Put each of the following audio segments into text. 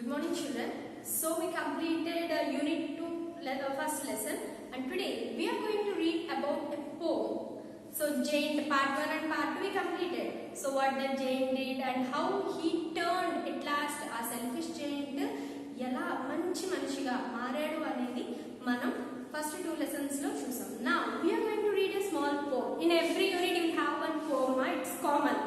Good morning children. So we completed unit 2 first lesson, and today we are going to read about a poem. So Jane part 1 and part 2 we completed. So what the Jane did and how he turned at last a selfish Jane ఎలా మంచి మనిషిగా మారాడు అనేది మనం first 2 lessons లో చూసాం. Now we are going to read a small poem. In every unit you will have one poem. It's common.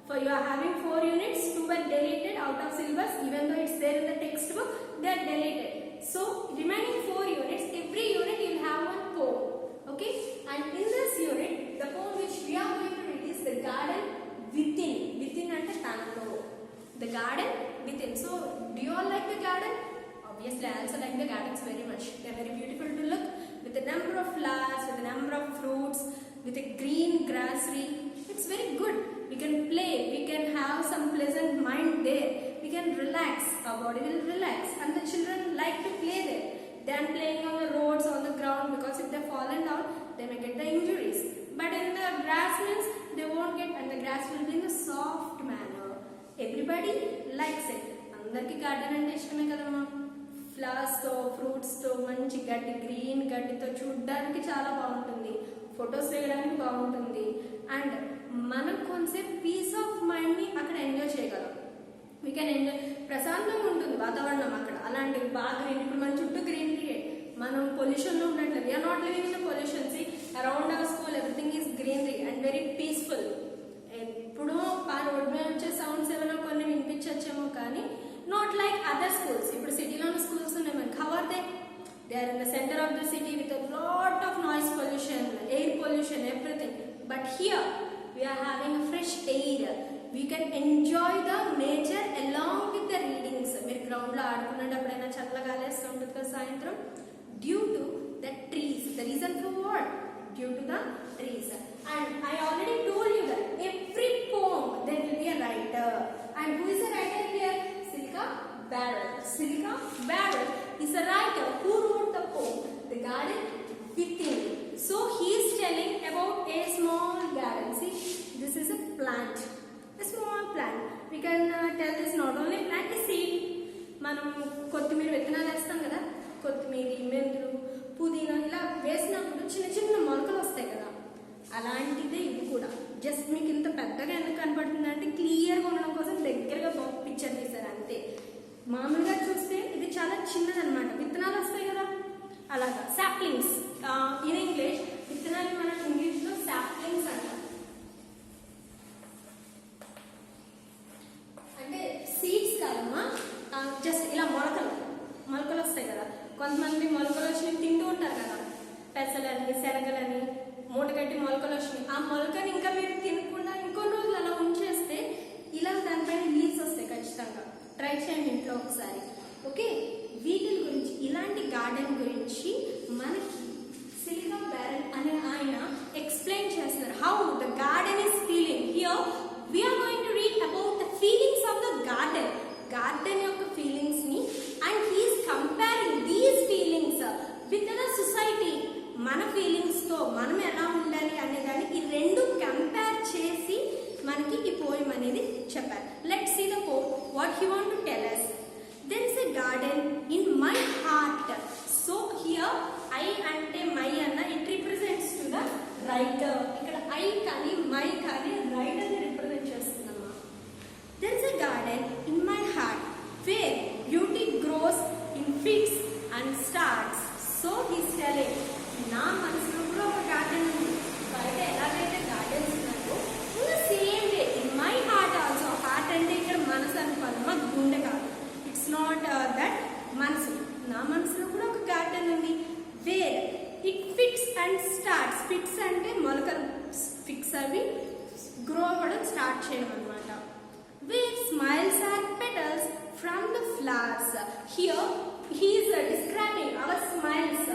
For you are having 4 units, 2 were deleted out of syllabus, even though it's there in the textbook, they are deleted. So remaining 4 units, every unit you will have one poem. Okay? And in this unit, the poem which we are going to read is The Garden Within. Within and Tanlo. The Garden Within. So do you all like the garden? Obviously I also like the gardens very much. They are very beautiful to look, with a number of flowers, with a number of fruits, with a green grassery. It's very good. We can play, we can have some pleasant mind there, we can relax, our body will relax, and the children like to play there than playing on the roads, on the ground, because if they fallen down, they may get the injuries. But in the grass means they won't get, and the grass will be in a soft manner. Everybody likes it. Andarki garden ante ishtame kadamma. Flowers తో fruits తో మంచి గడ్డి green గడ్డితో చూడడానికి చాలా బాగుంటుంది, photos వేయడానికి బాగుంటుంది, అండ్ మనం కొంచెం పీస్ ఆఫ్ మైండ్ ని అక్కడ ఎంజాయ్ చేయగలం. వీ కెన్ ఎంజాయ్, ప్రశాంతంగా ఉంటుంది వాతావరణం అక్కడ. అలాంటి బాగా గ్రీన్, ఇప్పుడు మన చుట్టూ గ్రీనరీ, మనం పొల్యూషన్ లో ఉన్నట్లేదు. We are not living in the pollution. C around our school everything is greenery and very peaceful. ఎప్పుడో ఆ రోడ్ మీద వచ్చే సౌండ్స్ ఏమైనా కొన్ని వినిపించచ్చేమో, కానీ not like other schools. ఇప్పుడు సిటీలో స్కూల్స్ ఉన్నాయి మనకి. How are they? They are in the center of the city with a lot of noise pollution, air pollution, everything. But here we are having a fresh air. We can enjoy the nature along with the readings. మీరు ground లో ఆడుకునేటప్పుడైనా చల్లగా వేస్తుంటుంది కదా సాయంత్రం, due to the trees. The reason for what? Due to the trees. And I already told you that every poem there will be a writer. And who is the writer here? Silka Barrel. Silka Barrel is a writer who wrote the poem The Garden Within. So he is telling about a small garden. See, this is a plant, a small plant. We can tell this not only plant, a seed. మనం కొత్తిమీర విత్తనాలు వేస్తాం కదా, కొత్తిమీర, మెంతులు, పుదీనా ఇలా వేసినప్పుడు చిన్న చిన్న మొలకలు వస్తాయి కదా, అలాంటిదే ఇది కూడా. జస్ట్ మీకు ఇంత పెద్దగా ఎందుకు కనపడుతుంది అంటే క్లియర్గా ఉండడం కోసం దగ్గరగా పిక్చర్ తీశారు అంతే. మామూలుగా చూస్తే ఇది చాలా చిన్నదన్నమాట, విత్తనాలు వస్తాయి కదా అలాగా. సాప్లింగ్స్ ఇన్ ఇంగ్లీష్, విత్తనాలు మనం ఇంగ్లీష్ లో సాప్లింగ్స్ అంటాం. అంటే సీడ్స్ కాదమ్మా, జస్ట్ ఇలా మొలకలు మొలకలు వస్తాయి కదా. కొంతమంది మొలకలు వచ్చి తింటూ ఉంటారు కదా, పెసలని శనగలని మూటగట్టి మొలకలు వచ్చినాయి. ఆ మొలకని ఇంకా మీరు తినకుండా ఇంకొన్ని రోజులు అలా ఉంచేస్తే ఇలా దానిపైన లీవ్స్ వస్తాయి ఖచ్చితంగా. ట్రై చేయండి ఇంట్లో ఒకసారి. ఓకే, వీటి గురించి, ఇలాంటి గార్డెన్ గురించి మనకి సిలికా బ్యారల్ అనే ఆయన ఎక్స్ప్లెయిన్ చేస్తున్నారు. How the garden is feeling. Here we are going to read about the feelings of the garden. Garden యొక్క ఫీలింగ్స్ ని, and he's comparing these feelings with the society. మన feelings తో మనం ఎలా ఉండాలి అనే దాన్ని ఈ రెండు కంపేర్ చేసి మనకి ఈ పోయం అనేది చెప్పారు. Let's see the poem, what he want to tell us. There is a garden in my heart. So here I అంటే మై అన్న it represents to the writer. ఇక్కడ ఐ కానీ మై కానీ రైటర్ ని represent చేస్తుందమ్మా. There is a garden in my heart where beauty grows in fits and starts. So he is telling, నా మనసులో కూడా ఒక గార్డెన్ ఉంది. బయట ఎలాగైతే గార్డెన్స్ ఉన్నాయో in the same way in my heart also. Heart అంటే ఇక్కడ మనసు అనుకోవాలి, మా గుండె కాదు. ఇట్స్ నాట్ దట్ మనసు. నా మనసులో కూడా ఒక గార్డెన్ ఉంది. Where it fits and starts. Fits అంటే మొలకలు ఫిక్స్ అవి గ్రో అవ్వడం స్టార్ట్ చేయడం అనమాట. Where smiles are petals from the flowers. Here he is describing our smiles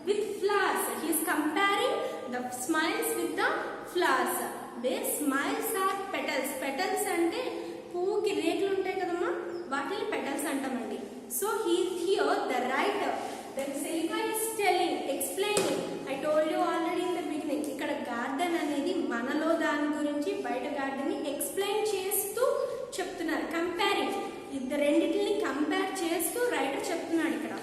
with flowers. He is comparing the smiles with the flowers. Where smiles are petals. Petals అంటే పువ్వుకి రేకులు ఉంటాయి కదమ్మా, వాటిని petals అంటామండి. So here the writer, the Silka is telling, explaining. I told you already in the beginning. ఇక్కడ garden అనేది మనలో దాని గురించి బయట గార్డెన్ ని ఎక్స్ప్లెయిన్ చేస్తూ చెప్తున్నారు. కంపేరింగ్, the రెండింటిని కంపేర్ చేస్తూ రైటర్ చెప్తున్నాడు ఇక్కడ.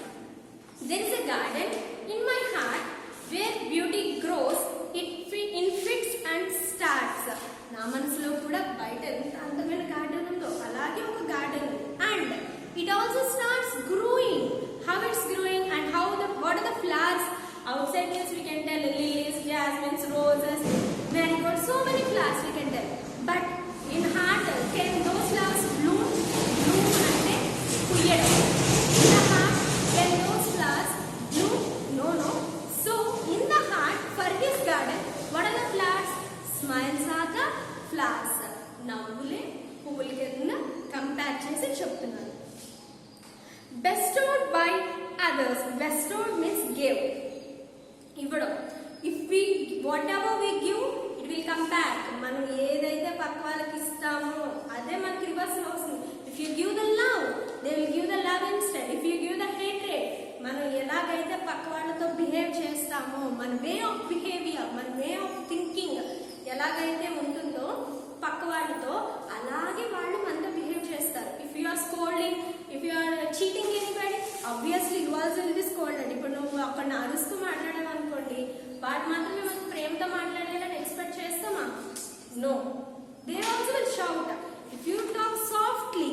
There is a garden in my heart where beauty grows, in fits and starts. నా మనసులో కూడా బయట ఎంత అందమైన గార్డెన్ ఉందో అలాగే ఒక గార్డెన్ ఉంది. And it also starts growing. How it's growing and what are the flowers? Outside means we can tell lilies, jasmines, roses, marigolds, so many flowers we can tell. But in heart, can those flowers bloom? Bloom అంటే పూయడం. In the heart, can those flowers bloom? No. So in the heart, for his garden, what are the flowers? Smiles are the flowers. నవ్వులే పువ్వుల కింద compare చేసి చెప్తున్నాను. Bestowed by others. Bestowed means give. ఇవ్వడం. If we whatever we give, it will come back. మనం ఏదైతే పక్క వాళ్ళకి ఇస్తామో అదే మనకి రివర్స్ వస్తుంది. If you give the love, they will give the love instead. If you give the hatred, మనం ఎలాగైతే పక్క వాళ్ళతో బిహేవ్ చేస్తామో, మన వే ఆఫ్ బిహేవియర్, మన వే ఆఫ్ థింకింగ్ ఎలాగైతే ఉంటుందో పక్క వాళ్ళతో, అలాగే వాళ్ళు మనతో బిహేవ్ చేస్తారు. If you are scolding, if you are cheating anybody, obviously you also will be scolded. ఇప్పుడు నువ్వు అక్కడ అరుస్తూ మాట్లాడావు అనుకోండి, వాడు మాత్రమే మనకు ప్రేమతో మాట్లాడాలని ఎక్స్పెక్ట్ చేస్తామా? No, they also will shout. If you talk softly,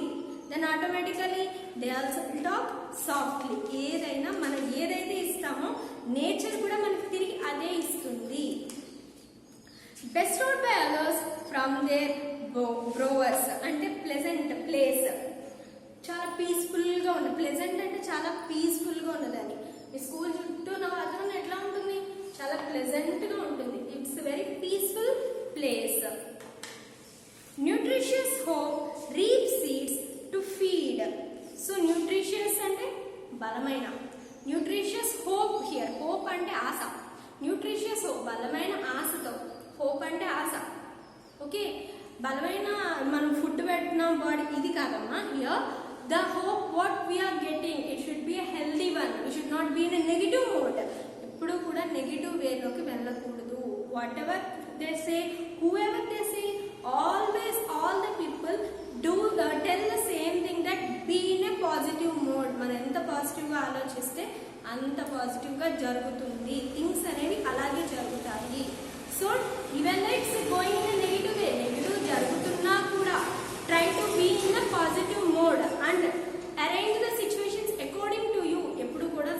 then automatically they also will talk softly. ఏదైనా మనం ఏదైతే ఇస్తామో నేచర్ కూడా మనకి తిరిగి అదే ఇస్తుంది. Bestowed by others from their borrowers అంటే ప్లెజెంట్ ప్లేస్, చాలా పీస్ఫుల్గా ఉంది. ప్లెజెంట్ అంటే చాలా పీస్ఫుల్గా ఉన్నదని. మీ స్కూల్ చుట్టూ నా వాతావరణం ఎట్లా ఉంటుంది? చాలా ప్లెజెంట్గా ఉంటుంది. It's very peaceful place. Nutritious hope reap seeds to feed. So nutritious అంటే బలమైన, న్యూట్రిషియస్ హోప్ హియర్, హోప్ అంటే ఆశ, న్యూట్రిషియస్ హోప్ బలమైన ఆశతో, హోప్ అంటే ఆశ. ఓకే, బలమైన మనం ఫుడ్ పెట్టినాం బాడీ, ఇది కాదమ్మా. Here the hope what we're getting, it should be a healthy one. It should not be in a negative mode. ఎప్పుడు కూడా నెగిటివ్ వేలోకి వెళ్ళకూడదు. Whatever they say, whoever they say, always all the people do tell the same thing, that be in a positive mode. మనం ఎంత పాజిటివ్గా ఆలోచిస్తే అంత పాజిటివ్గా జరుగుతుంది. థింగ్స్ అనేవి అలాగే జరుగుతాయి. So even though it's going in a negative way, negative జరుగుతున్నా కూడా try to be in a positive mode and arrange the situations according to you. ఎప్పుడు కూడా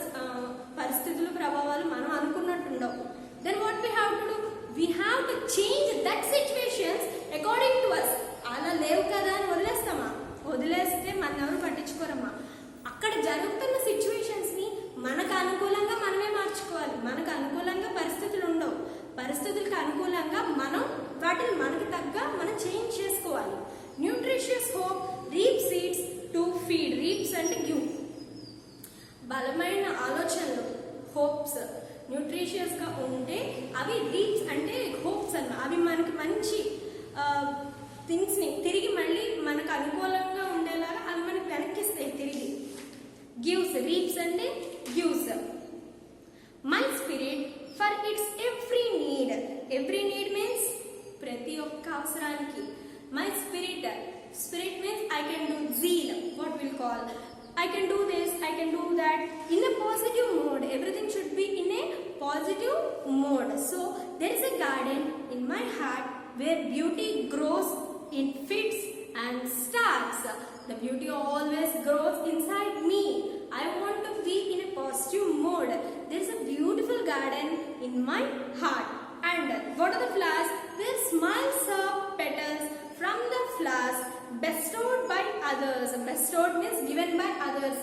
పరిస్థితుల ప్రభావాలు మనం అనుకున్నట్టు ఉండవు. Then what we have to do? We have to change that situations according to us. అలా లేవు కదా అని వదిలేస్తామా? వదిలేస్తే మన ఎవరు పట్టించుకోరమ్మా. అక్కడ జరుగుతున్న సిచ్యువేషన్స్ ని మనకు అనుకూలంగా మనమే మార్చుకోవాలి. మనకు అనుకూలంగా పరిస్థితులు ఉండవు. పరిస్థితులకు అనుకూలంగా మనం వాటిని మనకు తగ్గ మనం చేంజ్ చేసుకోవాలి. Nutritious hope reap seeds to feed. Leaps అంటే గివ్, బలమైన ఆలోచనలు, హోప్స్ న్యూట్రిషియస్ గా ఉంటే అవి రీప్స్ అంటే హోప్స్ అన్న, అవి మనకి మంచి థింగ్స్ ని తిరిగి మళ్ళీ మనకు అనుకూలంగా ఉండేలాగా అవి మనకి వెనక్కిస్తాయి తిరిగి. గివ్స్, రీప్స్ అంటే gives. My spirit for its every need. Every need means ప్రతి ఒక్క అవసరానికి. My spirit means I can do zeal, what we'll call, I can do this, I can do that in a positive mode. Everything should be in a positive mode. So there is a garden in my heart where beauty grows in fits and starts. The beauty always grows inside me. I want to be in a positive mode. There is a beautiful garden in my heart. And what are the flowers? There smiles are petals from the flowers bestowed by others. Bestowed means given by others.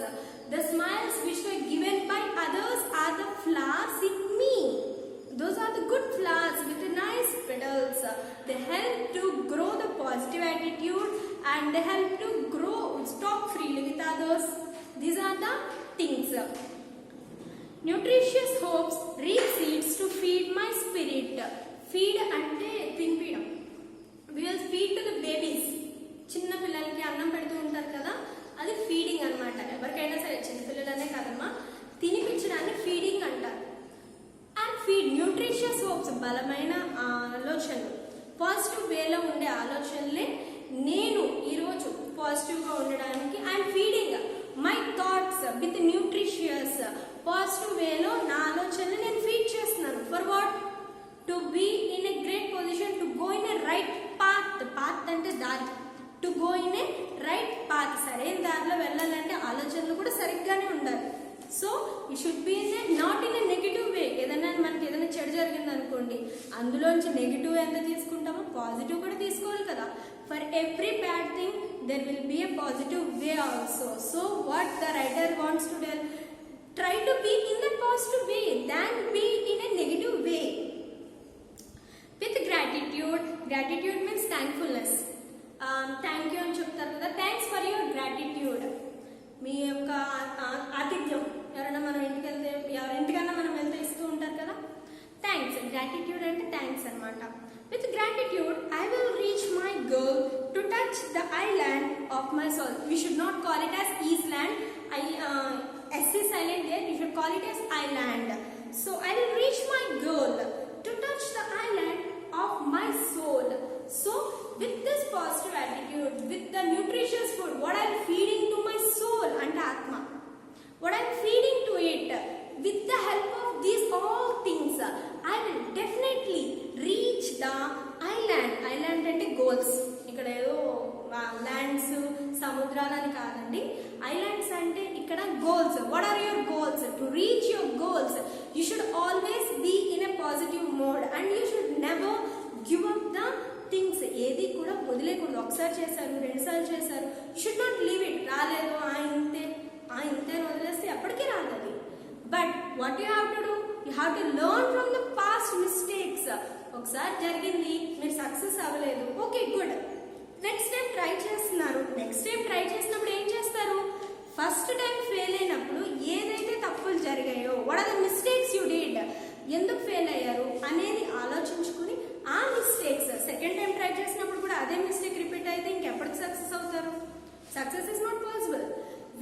The smiles which were given by others are the flowers in me. Those are the good flowers with the nice petals. They help to grow the positive attitude and they help to grow, talk freely with others. These are the things. Nutritious hopes reap seeds to feed my spirit. Feed ante తినిపించడం. We will feed to the babies. చిన్న పిల్లలకి అన్నం పెడుతూ ఉంటారు కదా, అది feeding అన్నమాట. ఎవరికైనా సరే, చిన్న పిల్లలనే కాదమ్మా, తినిపించడాన్ని ఫీడింగ్ అంటారు. అండ్ ఫీడ్ న్యూట్రిషియస్ హోప్స్, బలమైన ఆలోచనలు, పాజిటివ్ వేలో ఉండే ఆలోచనలే నేను ఈరోజు పాజిటివ్గా ఉండడానికి and feeding with nutritious positive వేలో నా ఆలోచనలు నేను ఫీడ్ చేస్తున్నాను. For what? To be in a great position, to go in a right path. Path అంటే దారి. To go in a right path, సరైన దారిలో వెళ్ళాలంటే ఆలోచనలు కూడా సరిగ్గానే ఉండాలి. So you should be in a not in a negative way. మనకి ఏదైనా చెడు జరిగింది అనుకోండి, అందులోంచి నెగిటివ్ ఎంత తీసుకుంటామో పాజిటివ్ కూడా తీసుకోవాలి కదా. For every bad thing there will be a positive way also. So what the writer wants to tell, try to be in the positive way than be in a negative way. With gratitude. Gratitude means thankfulness. Thank you అని చెప్తారు కదా, thanks for your gratitude. మీ యొక్క ఆతిథ్యం, ఎవరైనా మనం ఇంటికి వెళ్తే, ఎవరింటికన్నా మనం వెళ్తే ఇస్తూ ఉంటారు కదా, థ్యాంక్స్. గ్రాటిట్యూడ్ అంటే థ్యాంక్స్ అనమాట. With gratitude I will reach my goal to touch the island of my soul. We should not call it as island. S is silent there, you should call it as island. So I will reach my goal to touch the island of my soul. So with this positive attitude, with the nutritious food, what I am feeding to my soul and Atma, what I am feeding to it, with the help of these all things, I will definitely reach the island. Island అంటే goals. ఇక్కడ ఏదో lands సముద్రాలని కాదండి. Islands అంటే ఇక్కడ goals. What are your goals? To reach your goals you should always be in a positive mode and you should never give up the things. ఏది కూడా వదిలేకూడదు. ఒకసారి చేశారు, 2 సార్లు చేశారు, you should not leave it. రాలేదు ఇంతే వదిలేస్తే ఎప్పటికీ రాదు అది. But what you have to do, you have to learn from the past mistakes. ఒకసారి జరిగింది, మీరు సక్సెస్ అవ్వలేదు, okay good, next time try చేస్తున్నారు. నెక్స్ట్ టైం ట్రై చేసినప్పుడు ఏం చేస్తారు? ఫస్ట్ టైం ఫెయిల్ అయినప్పుడు ఏదైతే తప్పులు జరిగాయో, what are the mistakes you did, ఎందుకు ఫెయిల్ అయ్యారు అనేది ఆలోచించుకుని ఆ మిస్టేక్స్ సెకండ్ టైం ట్రై చేసినప్పుడు కూడా అదే మిస్టేక్ రిపీట్ అయితే ఇంకెప్పటికి సక్సెస్ అవుతారు? Success is not possible.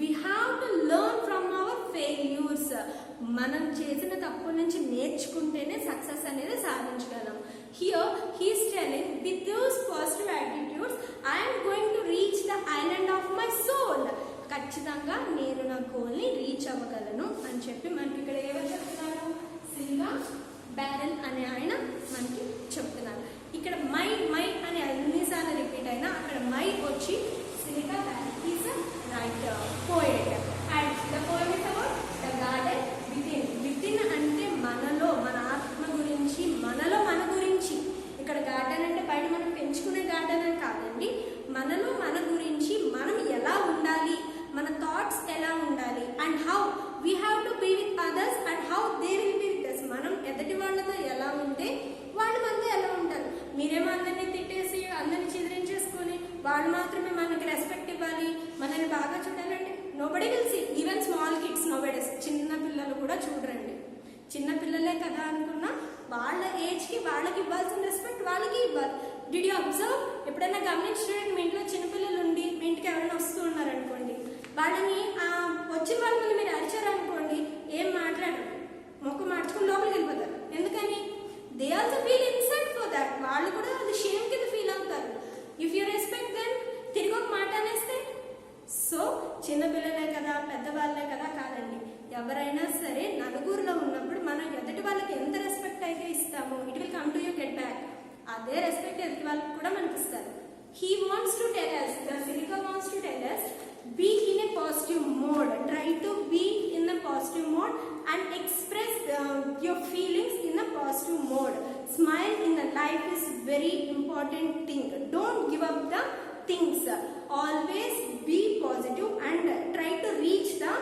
We have to learn from our failures. మనం చేసిన తప్పుల నుంచి నేర్చుకుంటేనే సక్సెస్ అనేది సాధించగలం. Here he is telling, with those positive attitudes I am going to reach the island of my soul. ఖచ్చితంగా నేను నా గోల్ని రీచ్ అవ్వగలను అని చెప్పి మనకి ఇక్కడ ఏమని చెప్తున్నారు? సిల్వా బ్యారెల్ అనే ఆయన మనకి చెప్తున్నారు. ఇక్కడ మై అని ఎన్నిసార్లు రిపీట్ అయినా అక్కడ మై వచ్చి Silva barrel is a right poet and the poem is about the garden within. Within అంటే మనలో, మన ఆత్మ గురించి, మనలో మన గురించి. ఇక్కడ గార్డెన్ అంటే బయట మనం పెంచుకునే గార్డెన్ అని కాదండి. మనలో మన గురించి, మనం ఎలా ఉండాలి, మన థాట్స్ ఎలా ఉండాలి, and how we have to be with others and how they will be with us. మనం ఎదుటి వాళ్ళతో ఎలా ఉంటే వాళ్ళు మనతో ఎలా ఉంటారు. మీరేమో అందరినీ తిట్టేసి అందరినీ చిదిరించేసుకొని వాళ్ళు మాత్రమే మనకి రెస్పెక్ట్ ఇవ్వాలి, మనల్ని బాగా చూడాలంటే nobody will see. Even small kids nobodies, చిన్న పిల్లలు కూడా చూడరండి. చిన్న పిల్లలే కదా అనుకున్నా వాళ్ళ ఏజ్కి వాళ్ళకి ఇవ్వాల్సిన రెస్పెక్ట్ వాళ్ళకి ఇవ్వాలి. Did you observe? ఎప్పుడైనా గమనించడానికి మీ ఇంట్లో చిన్నపిల్లలు ఉండి మీ ఇంటికి ఎవరైనా వస్తూ ఉన్నారనుకోండి, వాళ్ళని వచ్చిన వాళ్ళ మీద మీరు అరిచారనుకోండి, ఏం మాట్లాడరు, మొక్క మార్చుకుని లోపలికి వెళ్ళిపోతారు. ఎందుకని? They also feel insult for that. వాళ్ళు కూడా అది షేమ్ కింద ఫీల్ అవుతారు. ఇఫ్ యూ రెస్పెక్ట్ దెన్ తిరిగి ఒక మాట అనేస్తే. సో చిన్నపిల్లలే కదా, పెద్దవాళ్ళే కదా కాదండి, ఎవరైనా సరే నలుగురిలో ఉన్నప్పుడు మనం ఎదుటి వాళ్ళకి ఎంత రెస్పెక్ట్ అయితే ఇస్తామో it will come to you get back. అదే రెస్పెక్ట్ ఎదుటి వాళ్ళకి కూడా మనకి ఇస్తారు. He wants to tell us, the Seneca wants to tell us, be in a positive mode. Try to be in a positive mode and express your feelings in a positive mode. Smile in the life is very important thing. Don't give up the things. Always be positive and try to reach the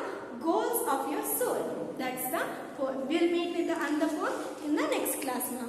goals of your soul. That's the poem. We'll meet with the other poem in the next class now.